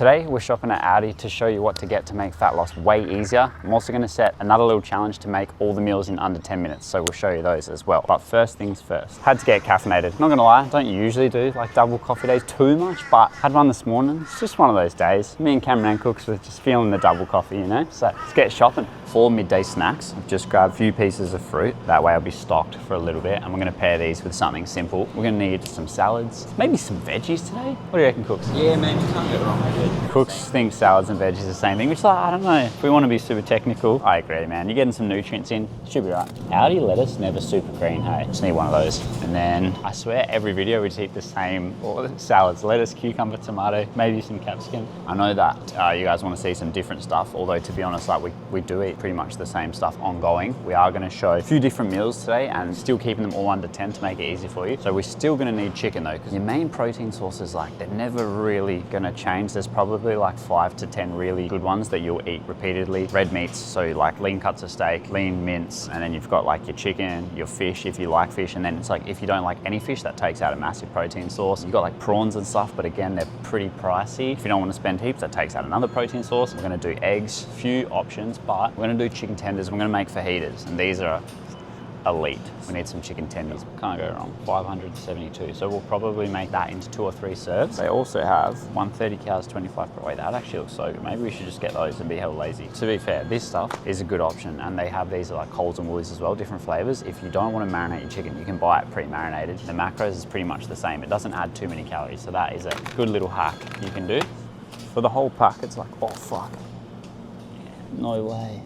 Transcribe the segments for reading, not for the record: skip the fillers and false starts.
Today we're shopping at Aldi to show you what to get to make fat loss way easier. I'm also going to set another little challenge to make all the meals in under 10 minutes, so we'll show you those as well. But first things first, had to get caffeinated. Not gonna lie, don't usually do like double coffee days too much, but had one this morning. It's just one of those days. Me and Cameron and Cooks were just feeling the double coffee, you know? So let's get shopping. For midday snacks, I've just grabbed a few pieces of fruit. That way I'll be stocked for a little bit, and we're gonna pair these with something simple. We're gonna need some salads, maybe some veggies today. What do you reckon, Cooks? Yeah, man, you can't go wrong with it. Cooks think salads and veggies are the same thing, which like, I don't know. If we want to be super technical, I agree, man. You're getting some nutrients in, should be right. Aldi lettuce, never super green, hey? Just need one of those. And then I swear every video we just eat the same salads, lettuce, cucumber, tomato, maybe some capsicum. I know that you guys want to see some different stuff, although to be honest, like we do eat pretty much the same stuff ongoing. We are going to show a few different meals today and still keeping them all under 10 to make it easy for you. So we're still going to need chicken though, because your main protein sources, like they're never really going to change. There's probably like 5 to 10 really good ones that you'll eat repeatedly. Red meats, so like lean cuts of steak, lean mince, and then you've got like your chicken, your fish if you like fish, and then it's like if you don't like any fish, that takes out a massive protein source. You've got like prawns and stuff, but again, they're pretty pricey. If you don't want to spend heaps, that takes out another protein source. We're going to do eggs, few options, but we're going to do chicken tenders. We're going to make fajitas, and these are elite. We need some chicken tenders. Can't go wrong. 572. So we'll probably make that into 2 or 3 serves. They also have 130 calories, 25 per. Wait, that actually looks so good. Maybe we should just get those and be hell lazy. To be fair, this stuff is a good option, and they have these at like Coles and Woolies as well, different flavors. If you don't want to marinate your chicken, you can buy it pre-marinated. The macros is pretty much the same. It doesn't add too many calories, so that is a good little hack you can do. For the whole pack, it's like, oh fuck. No way.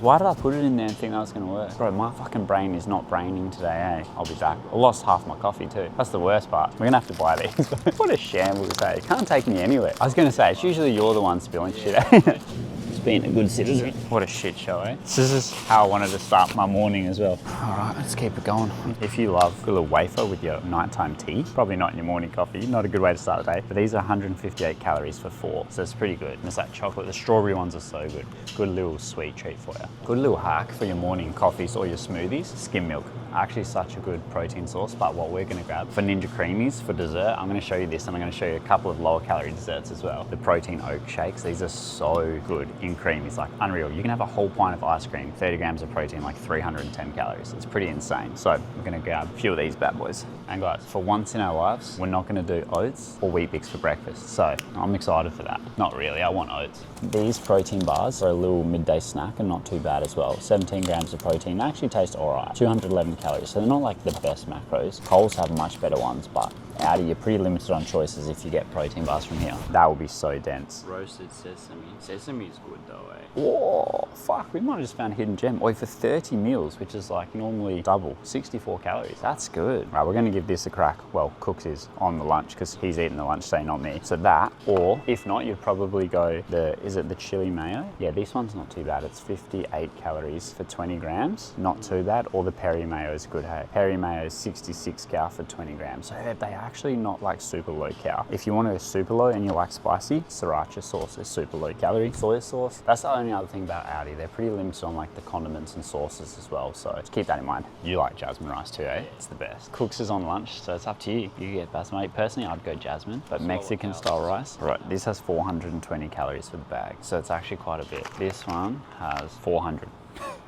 Why did I put it in there and think that was gonna work? Bro, my fucking brain is not braining today, eh? I'll be back. I lost half my coffee too. That's the worst part. We're gonna have to buy these. What a shambles, eh? Can't take me anywhere. I was gonna say, it's usually you're the one spilling shit, eh? Just being a good citizen. What a shit show, eh? This is how I wanted to start my morning as well. All right, let's keep it going. If you love a little wafer with your nighttime tea, probably not in your morning coffee, not a good way to start the day, but these are 158 calories for 4, so it's pretty good. And it's like chocolate, the strawberry ones are so good. Good little sweet treat for you. Good little hack for your morning coffees or your smoothies, skim milk. Actually such a good protein source, but what we're gonna grab for Ninja Creamies for dessert, I'm gonna show you this, and I'm gonna show you a couple of lower calorie desserts as well. The protein oat shakes, these are so good in creamies, like unreal. You can have a whole pint of ice cream, 30 grams of protein, like 310 calories. It's pretty insane. So we're gonna grab a few of these bad boys. And guys, for once in our lives, we're not gonna do oats or Wheat Bix for breakfast. So I'm excited for that. Not really, I want oats. These protein bars are a little midday snack and not too bad as well. 17 grams of protein, they actually taste all right. 211 calories, so they're not like the best macros. Coles have much better ones, but Aldi, you're pretty limited on choices if you get protein bars from here. That will be so dense. Roasted sesame. Sesame is good though, eh? Whoa, fuck, we might have just found a hidden gem. Or for 30 meals, which is like normally double, 64 calories. That's good. Right, we're gonna give this a crack. Well, Cooks is on the lunch because he's eating the lunch, say not me. So that, or if not, you'd probably go is it the chili mayo? Yeah, this one's not too bad. It's 58 calories for 20 grams. Not too bad. Or the peri mayo is good, hey. Peri mayo is 66 cal for 20 grams. So they are actually not like super low cal. If you want to go super low and you like spicy, sriracha sauce is super low calorie. Soy sauce, that's the only other thing about Aldi. They're pretty limited on like the condiments and sauces as well. So just keep that in mind. You like jasmine rice too, eh? It's the best. Cooks is on lunch, so it's up to you. You get basmati. Personally, I'd go jasmine, but Mexican style rice. Right, this has 420 calories for the bag. So it's actually quite a bit. This one has 400.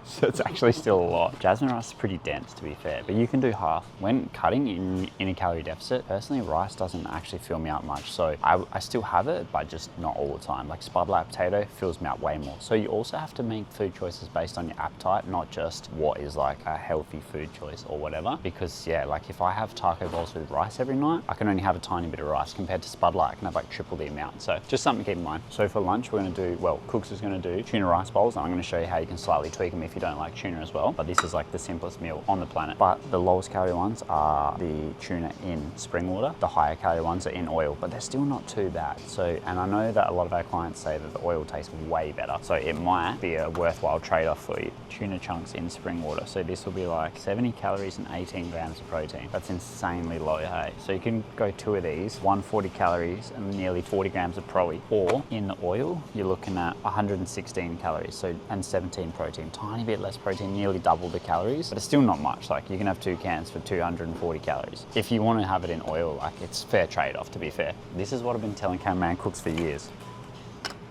So it's actually still a lot. Jasmine rice is pretty dense, to be fair, but you can do half. When cutting in a calorie deficit, personally, rice doesn't actually fill me out much. So I still have it, but just not all the time. Like spud lap potato fills me out way more. So you also have to make food choices based on your appetite, not just what is like a healthy food choice or whatever. Because yeah, like if I have taco bowls with rice every night, I can only have a tiny bit of rice compared to spud lap. I can have like triple the amount. So just something to keep in mind. So for lunch, we're gonna do, well, Cooks is gonna do tuna rice bowls, and I'm gonna show you how you can slightly tweak them if you don't like tuna as well, but this is like the simplest meal on the planet. But the lowest calorie ones are the tuna in spring water. The higher calorie ones are in oil, but they're still not too bad. So, and I know that a lot of our clients say that the oil tastes way better. So it might be a worthwhile trade-off for you. Tuna chunks in spring water. So this will be like 70 calories and 18 grams of protein. That's insanely low, hey? So you can go 2 of these, 140 calories and nearly 40 grams of protein. Or in the oil, you're looking at 116 calories, so and 17 protein. Tiny bit less protein, nearly double the calories, but it's still not much. Like, you can have 2 cans for 240 calories. If you want to have it in oil, like, it's fair trade-off, to be fair. This is what I've been telling cameraman cooks for years.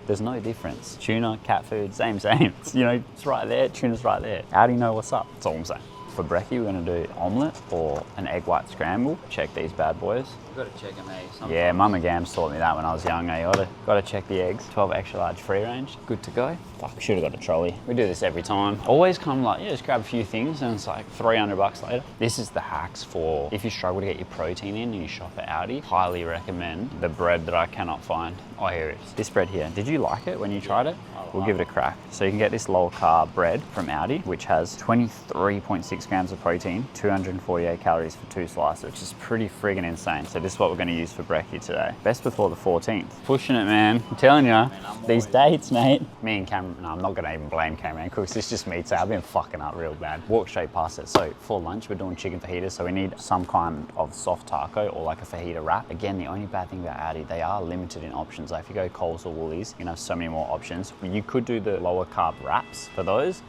There's no difference. Tuna, cat food, same. It's, you know, it's right there, tuna's right there. How do you know what's up? That's all I'm saying. For brekkie, we're gonna do omelette or an egg white scramble. Check these bad boys. You gotta check them, eh? Sometimes. Yeah, Mama Gams taught me that when I was young. You gotta check the eggs. 12 extra large free range, good to go. Fuck, should have got a trolley. We do this every time. Always come like, yeah, just grab a few things and it's like 300 bucks later. This is the hacks for if you struggle to get your protein in and you shop at Aldi. Highly recommend the bread that I cannot find. Oh, here it is. This bread here. Did you like it when you tried it? We'll give it a crack. So you can get this low carb bread from Aldi, which has 23.6 grams of protein, 248 calories for 2 slices, which is pretty friggin' insane. So this is what we're gonna use for brekkie today. Best before the 14th. Pushing it, man. I'm telling you, these dates, mate. Me and Cameron, no, I'm not gonna even blame Cameron Cooks. It's just me today. I've been fucking up real bad. Walk straight past it. So for lunch, we're doing chicken fajitas. So we need some kind of soft taco or like a fajita wrap. Again, the only bad thing about Aldi, they are limited in options. Like if you go Coles or Woolies, you can have so many more options. You could do the lower carb wraps for those.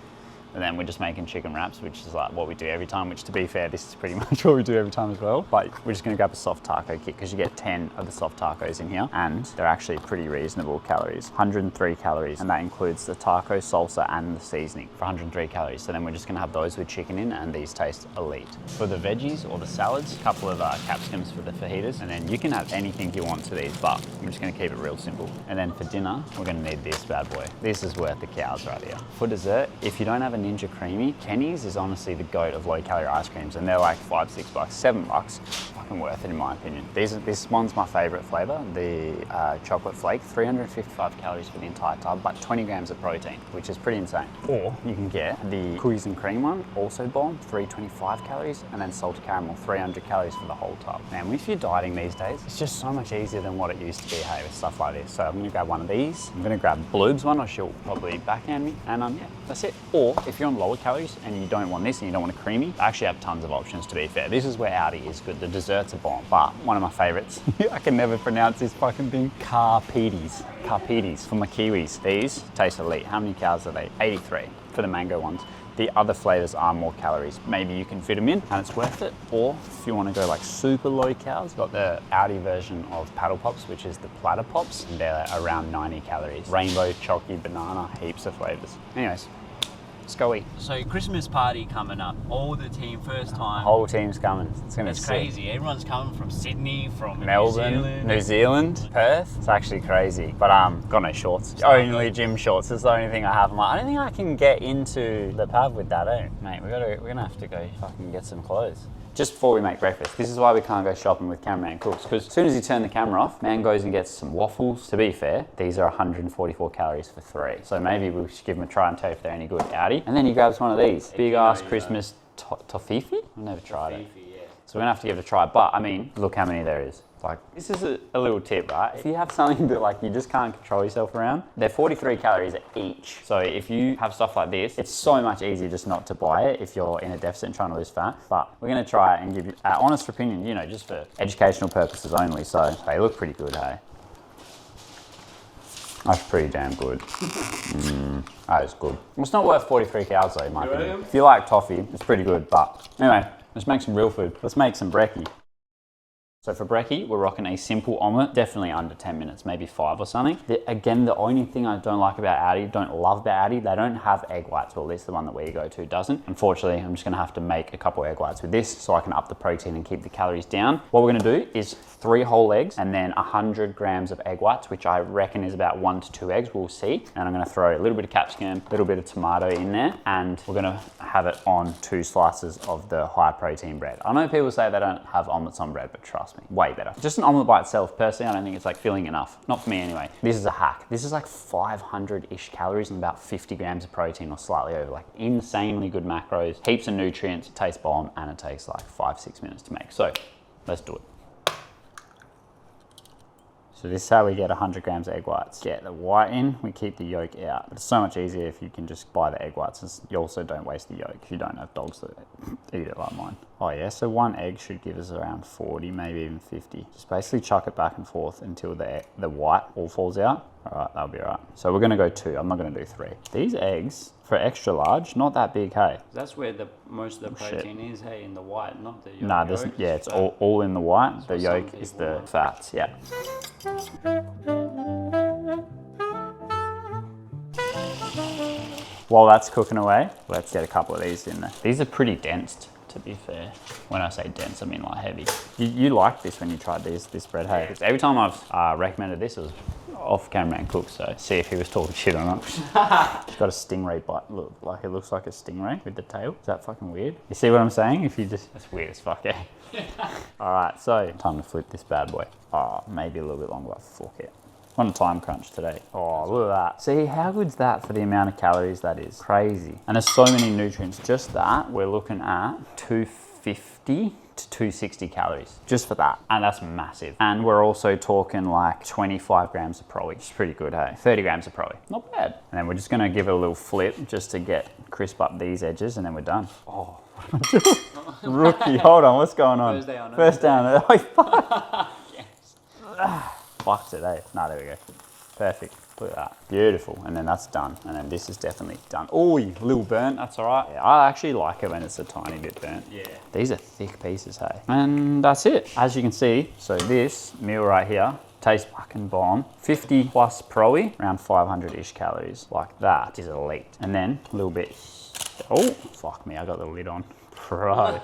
And then we're just making chicken wraps, which is like what we do every time, which to be fair, this is pretty much what we do every time as well. But we're just gonna grab a soft taco kit because you get 10 of the soft tacos in here and they're actually pretty reasonable calories. 103 calories, and that includes the taco, salsa, and the seasoning for 103 calories. So then we're just gonna have those with chicken in, and these taste elite. For the veggies or the salads, a couple of capsicums for the fajitas, and then you can have anything you want to these, but I'm just gonna keep it real simple. And then for dinner, we're gonna need this bad boy. This is worth the cows right here. For dessert, if you don't have a Ninja Creamy, Kenny's is honestly the goat of low calorie ice creams, and they're like $5, $6, $7. Fucking worth it in my opinion. This one's my favorite flavor, the chocolate flake. 355 calories for the entire tub, but 20 grams of protein, which is pretty insane. Or you can get the cookies and cream one, also bomb, 325 calories, and then salted caramel, 300 calories for the whole tub. Man, if you're dieting these days, it's just so much easier than what it used to be, hey, with stuff like this. So I'm gonna grab one of these. I'm gonna grab Bloob's one, or she'll probably backhand me, and yeah, that's it. Or if you're on lower calories and you don't want this and you don't want a creamy, I actually have tons of options, to be fair. This is where Aldi is good. The desserts are bomb, but one of my favorites, I can never pronounce this fucking thing, carpetes for my Kiwis. These taste elite. How many calories are they? 83 for the mango ones. The other flavors are more calories. Maybe you can fit them in and it's worth it. Or if you want to go like super low calories, got the Aldi version of Paddle Pops, which is the platter pops, and they're around 90 calories. Rainbow, chalky, banana, heaps of flavors. Anyways, let's go eat. So Christmas party coming up. All the team, first time. Whole team's coming. It's gonna be That's sick. crazy. Everyone's coming from Sydney, from Melbourne, New Zealand, Perth. It's actually crazy. But got no shorts. Only gym shorts. That's the only thing I have. I'm like, I don't think I can get into the pub with that, mate. We're gonna have to go fucking get some clothes. Just before we make breakfast, this is why we can't go shopping with cameraman cooks, because as soon as you turn the camera off, man goes and gets some waffles. To be fair, these are 144 calories for 3. So maybe we should give them a try and tell if they're any good. Aldi. And then he grabs one of these. Big ass Christmas toffee. I've never tried it. So we're gonna have to give it a try. But I mean, look how many there is. Like, this is a little tip, right? If you have something that like you just can't control yourself around, they're 43 calories each. So if you have stuff like this, it's so much easier just not to buy it if you're in a deficit and trying to lose fat. But we're gonna try it and give you our honest opinion, you know, just for educational purposes only. So they look pretty good, hey? That's pretty damn good. That is good. It's not worth 43 calories though, in my opinion. If you like toffee, it's pretty good. But anyway, let's make some real food. Let's make some brekkie. So for brekkie, we're rocking a simple omelette, definitely under 10 minutes, maybe 5 or something. Again, the only thing I don't like about Aldi, don't love about Aldi, they don't have egg whites. Well, at least the one that we go to doesn't. Unfortunately, I'm just gonna have to make a couple egg whites with this so I can up the protein and keep the calories down. What we're gonna do is 3 whole eggs and then 100 grams of egg whites, which I reckon is about 1 to 2 eggs, we'll see. And I'm gonna throw a little bit of capsicum, a little bit of tomato in there, and we're gonna have it on 2 slices of the high protein bread. I know people say they don't have omelets on bread, but trust me, way better. Just an omelet by itself, personally, I don't think it's like filling enough. Not for me anyway. This is a hack. This is like 500-ish calories and about 50 grams of protein or slightly over. Like insanely good macros, heaps of nutrients, it tastes bomb, and it takes like 5-6 minutes to make. So let's do it. So this is how we get 100 grams of egg whites. Get the white in, we keep the yolk out. But it's so much easier if you can just buy the egg whites. You also don't waste the yolk if you don't have dogs that eat it like mine. Oh yeah, so 1 egg should give us around 40, maybe even 50. Just basically chuck it back and forth until the white all falls out. All right, that'll be all right. So we're gonna go 2. I'm not gonna do 3. These eggs, for extra large, not that big, hey? That's where the most of the protein is, hey, in the white, not the yolk. Nah, yeah, it's all in the white. The yolk is the fats, yeah. While that's cooking away, let's get a couple of these in there. These are pretty dense, to be fair. When I say dense, I mean like heavy. You liked this when you tried this bread, hey? Because every time I've recommended this, it was off cameraman cook, so see if he was talking shit or not. It's got a stingray bite, look, like it looks like a stingray with the tail. Is that fucking weird? You see what I'm saying? That's weird as fuck, yeah. All right, so time to flip this bad boy. Oh, maybe a little bit longer, but fuck it. On a time crunch today. Oh, look at that. See, how good's that for the amount of calories that is? Crazy. And there's so many nutrients. Just that, we're looking at 250 to 260 calories just for that. And that's massive. And we're also talking like 25 grams of protein, which is pretty good, hey? 30 grams of protein, not bad. And then we're just gonna give it a little flip just to get crisp up these edges and then we're done. Oh, rookie, hold on, what's going on? First down. Oh, fuck. Yes. Fucked it, eh? No, there we go. Perfect. Look at that. Beautiful. And then that's done. And then this is definitely done. Oh, little burnt. That's all right. Yeah, I actually like it when it's a tiny bit burnt. Yeah. These are thick pieces, hey? And that's it. As you can see, so this meal right here tastes fucking bomb. 50 plus proe, around 500-ish calories. Like that is elite. And then a little bit. Oh, fuck me. I got the lid on. Bro,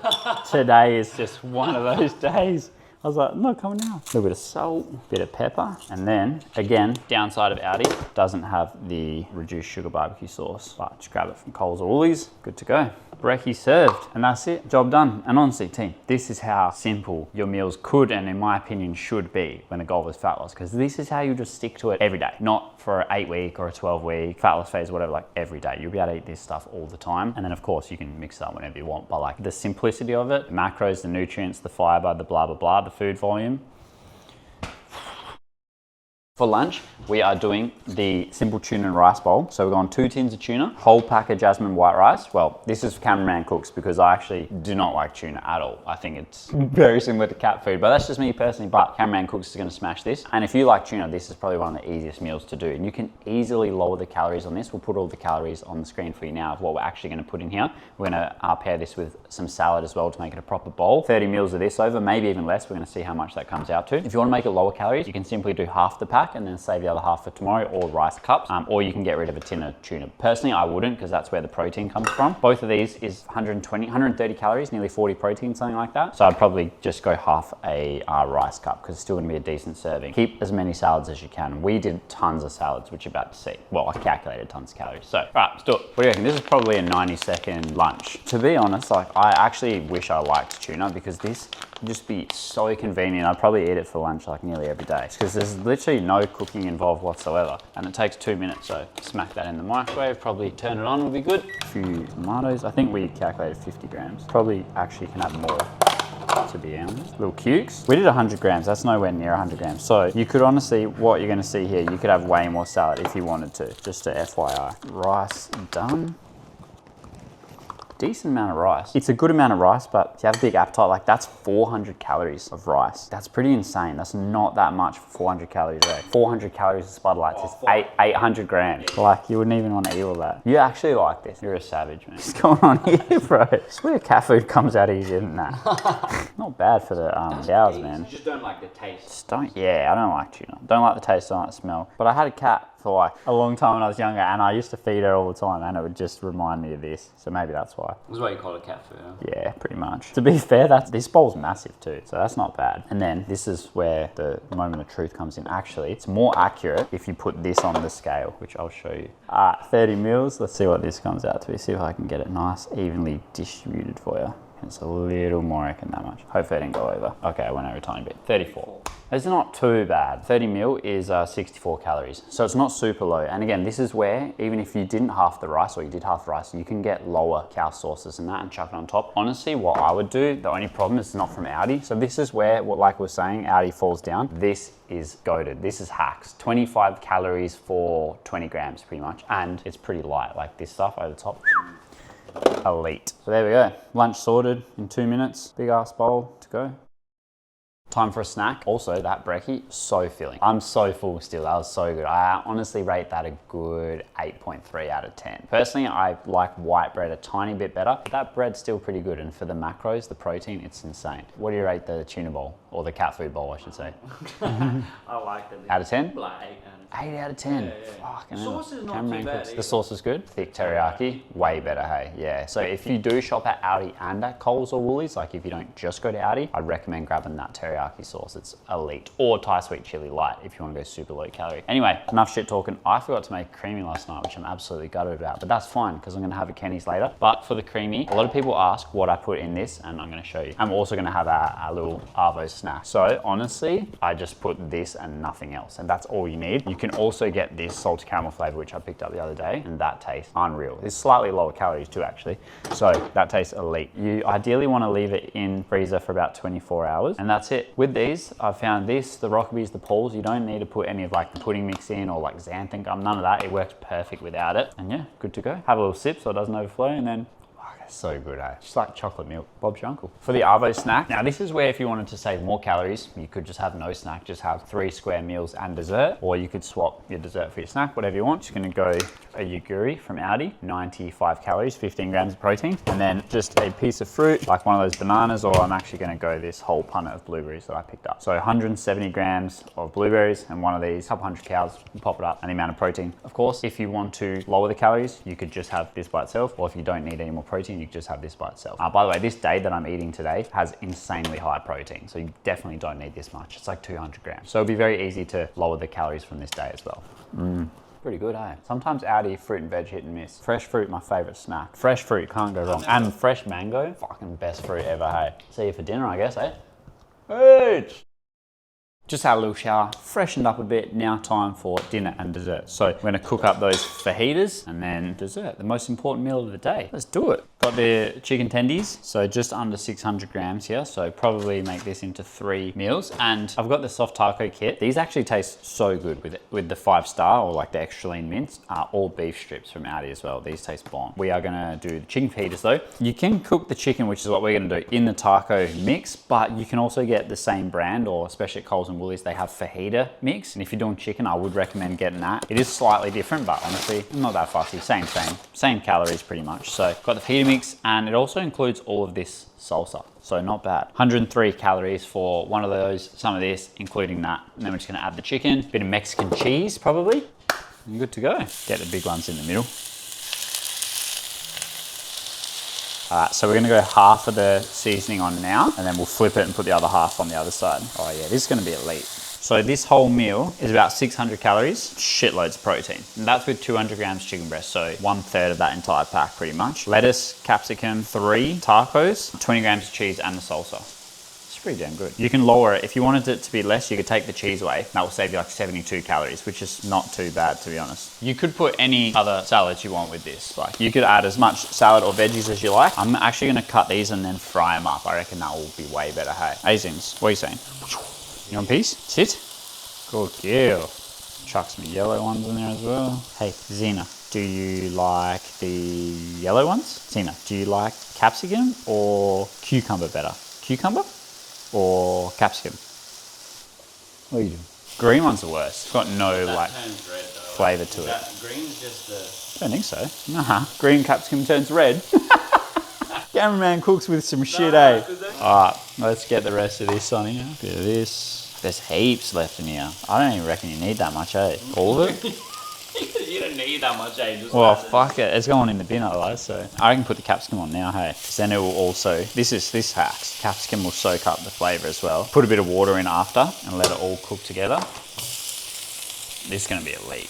today is just one of those days. I was like, I'm not coming out. A little bit of salt, bit of pepper. And then, again, downside of Aldi, doesn't have the reduced sugar barbecue sauce. But just grab it from Coles or Woolies, good to go. Brekkie served, and that's it, job done. And honestly, team, this is how simple your meals could, and in my opinion, should be when the goal is fat loss, because this is how you just stick to it every day. Not for an 8-week or a 12-week fat loss phase, whatever, like every day. You'll be able to eat this stuff all the time. And then of course, you can mix it up whenever you want, but like the simplicity of it, the macros, the nutrients, the fiber, the blah, blah, blah, the food volume. For lunch, we are doing the simple tuna and rice bowl. So we're going 2 tins of tuna, whole pack of jasmine white rice. Well, this is for cameraman cooks because I actually do not like tuna at all. I think it's very similar to cat food, but that's just me personally. But cameraman cooks is gonna smash this. And if you like tuna, this is probably one of the easiest meals to do. And you can easily lower the calories on this. We'll put all the calories on the screen for you now of what we're actually gonna put in here. We're gonna pair this with some salad as well to make it a proper bowl. 30 mils of this over, maybe even less. We're gonna see how much that comes out to. If you wanna make it lower calories, you can simply do half the pack and then save the other half for tomorrow, or rice cups, or you can get rid of a tin of tuna. Personally, I wouldn't, because that's where the protein comes from. Both of these is 130 calories, nearly 40 protein, something like that. So I'd probably just go half a rice cup, because it's still gonna be a decent serving. Keep as many salads as you can. We did tons of salads, which you're about to see. Well, I calculated tons of calories. So, right, let's do it. What do you reckon? This is probably a 90-second lunch. To be honest, like, I actually wish I liked tuna, because this would just be so convenient. I'd probably eat it for lunch like nearly every day, because there's literally no cooking involved whatsoever, and it takes 2 minutes. So smack that in the microwave, probably turn it on will be good. A few tomatoes. I think we calculated 50 grams. Probably actually can have more, to be honest. Little cukes. We did 100 grams. That's nowhere near 100 grams. So you could honestly, what you're going to see here, you could have way more salad if you wanted to. Just a FYI. Rice done. Decent amount of rice. It's a good amount of rice, but if you have a big appetite, like that's 400 calories of rice. That's pretty insane. That's not that much for 400 calories, right? 400 calories of Spotlights is 800 grams. Like, you wouldn't even want to eat all that. You actually like this. You're a savage, man. What's going on here, bro? I swear cat food comes out easier than that. Not bad for the cows, man. You just don't like the taste. Just don't, yeah, I don't like tuna. Don't like the taste, don't like the smell. But I had a cat for like a long time when I was younger, and I used to feed her all the time, and it would just remind me of this. So maybe that's why. That's why you call it cat food, huh? Yeah, pretty much. To be fair, this bowl's massive too, so that's not bad. And then this is where the moment of truth comes in. Actually, it's more accurate if you put this on the scale, which I'll show you. 30 mils. Let's see what this comes out to. See if I can get it nice, evenly distributed for you. It's a little more, I reckon, that much. Hopefully I didn't go over. Okay, I went over a tiny bit. 34. It's not too bad. 30 mil is 64 calories. So it's not super low. And again, this is where, even if you didn't half the rice or you did half the rice, you can get lower cow sauces and that and chuck it on top. Honestly, what I would do, the only problem is it's not from Aldi. So this is where, like we were saying, Aldi falls down. This is goated. This is hacks. 25 calories for 20 grams pretty much. And it's pretty light, like this stuff over the top. Elite. So there we go. Lunch sorted in 2 minutes. Big ass bowl to go. Time for a snack. Also, that brekkie, so filling. I'm so full still. That was so good. I honestly rate that a good 8.3 out of 10. Personally, I like white bread a tiny bit better. But that bread's still pretty good. And for the macros, the protein, it's insane. What do you rate the tuna bowl? Or the cat food bowl, I should say. I like them. Out of 10? Like 8 out of 10. Yeah. Fucking The hell. sauce is not Cameraman too bad cooks. The either. sauce is good. Thick teriyaki, way better, hey. Yeah. So if you do shop at Aldi and at Coles or Woolies, like if you don't just go to Aldi, I'd recommend grabbing that teriyaki sauce. It's elite. Or Thai sweet chili light if you want to go super low calorie. Anyway, enough shit talking. I forgot to make creamy last night, which I'm absolutely gutted about, but that's fine because I'm going to have a Kenny's later. But for the creamy, a lot of people ask what I put in this, and I'm going to show you. I'm also going to have a little Arvo snack. So honestly, I just put this and nothing else, and that's all you need. You can also get this salted caramel flavor, which I picked up the other day, and that tastes unreal. It's slightly lower calories too, actually. So that tastes elite. You ideally want to leave it in freezer for about 24 hours, and that's it. With these, I found this, the Rockabilly's, the Pauls, you don't need to put any of like the pudding mix in or like xanthan gum, none of that. It works perfect without it. And yeah, good to go. Have a little sip so it doesn't overflow, and then so good, eh? Just like chocolate milk. Bob's your uncle. For the Arvo snack, now this is where if you wanted to save more calories, you could just have no snack, just have 3 square meals and dessert, or you could swap your dessert for your snack, whatever you want. Just gonna go a yoguri from Aldi, 95 calories, 15 grams of protein, and then just a piece of fruit, like one of those bananas, or I'm actually gonna go this whole punnet of blueberries that I picked up. So 170 grams of blueberries and one of these, couple hundred calories, pop it up, and the amount of protein. Of course, if you want to lower the calories, you could just have this by itself, or if you don't need any more protein, you can just have this by itself. By the way, this day that I'm eating today has insanely high protein, so you definitely don't need this much. It's like 200 grams. So it'll be very easy to lower the calories from this day as well. Pretty good, eh? Sometimes Aldi fruit and veg hit and miss. Fresh fruit, my favorite snack. Fresh fruit, can't go wrong. And fresh mango, fucking best fruit ever, hey? See you for dinner, I guess, eh? Hey! Just had a little shower, freshened up a bit. Now time for dinner and dessert. So we're gonna cook up those fajitas and then dessert, the most important meal of the day. Let's do it. Got the chicken tendies, so just under 600 grams here. So probably make this into 3 meals. And I've got the soft taco kit. These actually taste so good with the 5-star or like the extra lean mince. All beef strips from Aldi as well. These taste bomb. We are gonna do the chicken fajitas though. You can cook the chicken, which is what we're gonna do, in the taco mix, but you can also get the same brand, or especially at Coles and Woolies, they have fajita mix. And if you're doing chicken, I would recommend getting that. It is slightly different, but honestly, I'm not that fussy. Same calories pretty much. So got the fajita mix, and it also includes all of this salsa. So not bad. 103 calories for one of those, some of this, including that. And then we're just gonna add the chicken, bit of Mexican cheese probably. And good to go. Get the big ones in the middle. All right, so we're gonna go half of the seasoning on now, and then we'll flip it and put the other half on the other side. Oh yeah, this is gonna be elite. So this whole meal is about 600 calories, shitloads of protein. And that's with 200 grams chicken breast, so 1/3 of that entire pack pretty much. Lettuce, capsicum, 3 tacos, 20 grams of cheese, and the salsa. It's pretty damn good. You can lower it. If you wanted it to be less, you could take the cheese away. That will save you like 72 calories, which is not too bad, to be honest. You could put any other salads you want with this. Like you could add as much salad or veggies as you like. I'm actually gonna cut these and then fry them up. I reckon that will be way better, hey? Azins, what are you saying? You want a piece? Sit. Good girl. Chuck some yellow ones in there as well. Hey, Zena, do you like the yellow ones? Zena, do you like capsicum or cucumber better? Cucumber or capsicum? What are you doing? Green one's the worst. It's got no like flavour to it. Green's just the... I don't think so. Nah, green capsicum turns red. Cameraman cooks with some shit, eh? Alright, let's get the rest of this on here. Bit of this. There's heaps left in here. I don't even reckon you need that much, eh? All of it? You don't need that much, eh? Just Well, fuck it. It's going in the bin otherwise, so. I can put the capsicum on now, hey? Because then it will also, this hacks. Capsicum will soak up the flavour as well. Put a bit of water in after and let it all cook together. This is going to be elite.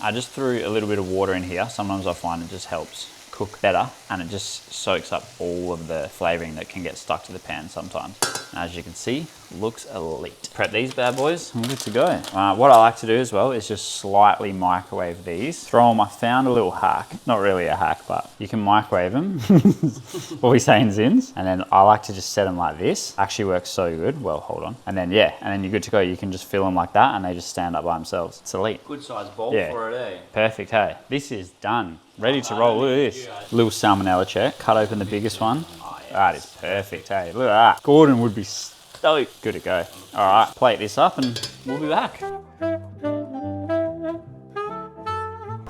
I just threw a little bit of water in here. Sometimes I find it just helps cook better, and it just soaks up all of the flavouring that can get stuck to the pan sometimes. And as you can see, looks elite. Prep these bad boys, I'm good to go. What I like to do as well is just slightly microwave these. Throw them, I found a little hack. Not really a hack, but you can microwave them. What we say in Zins. And then I like to just set them like this. Actually works so good. Well, hold on. And then, yeah, and then you're good to go. You can just fill them like that and they just stand up by themselves. It's elite. Good size bowl Yeah. for it, eh? Perfect, hey. This is done. Ready to roll. Look at this. Little salmonella check. Cut open the biggest one. That is perfect, hey. Look at that. Gordon would be stuffed stoked. Good to go. All right, plate this up and we'll be back.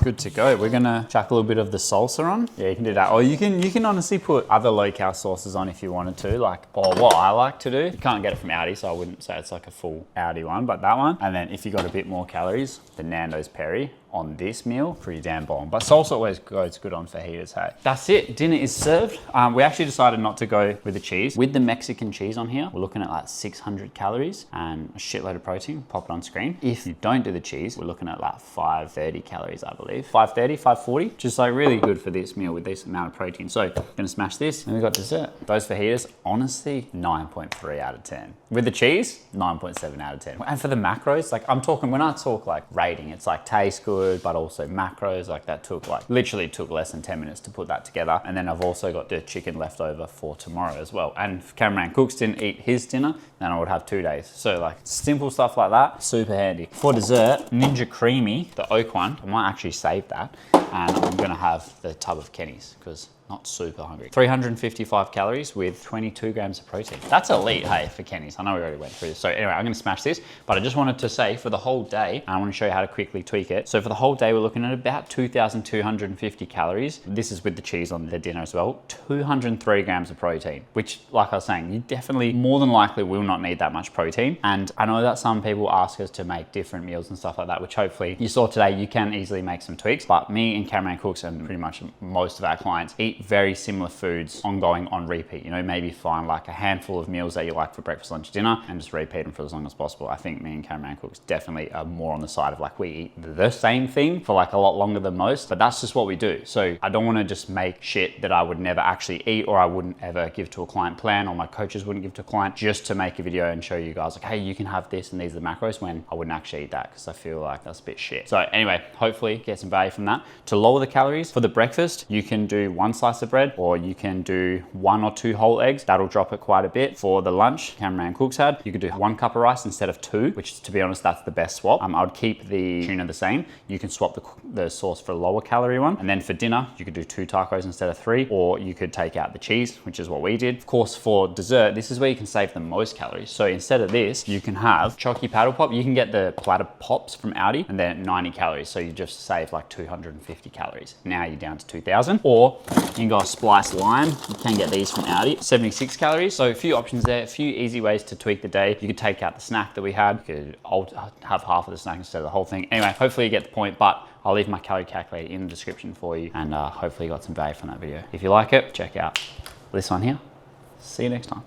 Good to go. We're gonna chuck a little bit of the salsa on. Yeah, you can do that. Or you can honestly put other low-cal sauces on if you wanted to, like, or what I like to do. You can't get it from Aldi, so I wouldn't say it's like a full Aldi one, but that one. And then if you got a bit more calories, the Nando's Peri on this meal, pretty damn bomb. But salsa always goes good on fajitas, hey. That's it, dinner is served. We actually decided not to go with the cheese. With the Mexican cheese on here, we're looking at like 600 calories and a shitload of protein. Pop it on screen. If you don't do the cheese, we're looking at like 530 calories, I believe. 530, 540, just like really good for this meal with this amount of protein. So gonna smash this, and we got dessert. Those fajitas, honestly, 9.3 out of 10. With the cheese, 9.7 out of 10. And for the macros, like I'm talking, when I talk like rating, it's like taste good, but also macros, like that took like, literally took less than 10 minutes to put that together. And then I've also got the chicken left over for tomorrow as well. And if Cameraman Cooks didn't eat his dinner, then I would have 2 days. So like simple stuff like that, super handy. For dessert, Ninja Creamy, the oak one, I might actually save that. And I'm gonna have the tub of Kenny's because not super hungry. 355 calories with 22 grams of protein. That's elite, hey, for Kenny's. I know we already went through this. So anyway, I'm gonna smash this, but I just wanted to say for the whole day, I wanna show you how to quickly tweak it. So for the whole day, we're looking at about 2,250 calories. This is with the cheese on the dinner as well. 203 grams of protein, which like I was saying, you definitely more than likely will not need that much protein. And I know that some people ask us to make different meals and stuff like that, which hopefully you saw today, you can easily make some tweaks, but me and Cameraman Cooks and pretty much most of our clients eat very similar foods ongoing on repeat. You know, maybe find like a handful of meals that you like for breakfast, lunch, dinner, and just repeat them for as long as possible. I think me and Cameraman Cooks definitely are more on the side of like we eat the same thing for like a lot longer than most, but that's just what we do. So I don't want to just make shit that I would never actually eat or I wouldn't ever give to a client plan or my coaches wouldn't give to a client just to make a video and show you guys like, hey, you can have this and these are the macros, when I wouldn't actually eat that because I feel like that's a bit shit. So anyway, hopefully get some value from that. To lower the calories for the breakfast, you can do 1 slice of bread or you can do 1 or 2 whole eggs. That'll drop it quite a bit. For the lunch, Cameraman Cooks had, you could do 1 cup of rice instead of 2, which to be honest, that's the best swap. I would keep the tuna the same. You can swap the sauce for a lower calorie one. And then for dinner, you could do 2 tacos instead of 3, or you could take out the cheese, which is what we did. Of course, for dessert, this is where you can save the most calories. So instead of this, you can have Chocky Paddle Pop. You can get the platter pops from Aldi and they're 90 calories. So you just save like 250 calories. Now you're down to 2,000. Or you can go a spliced lime. You can get these from Aldi, 76 calories. So a few options there, a few easy ways to tweak the day. You could take out the snack that we had. You could have half of the snack instead of the whole thing. Anyway, hopefully you get the point, but I'll leave my calorie calculator in the description for you, and hopefully you got some value from that video. If you like it, check out this one here. See you next time.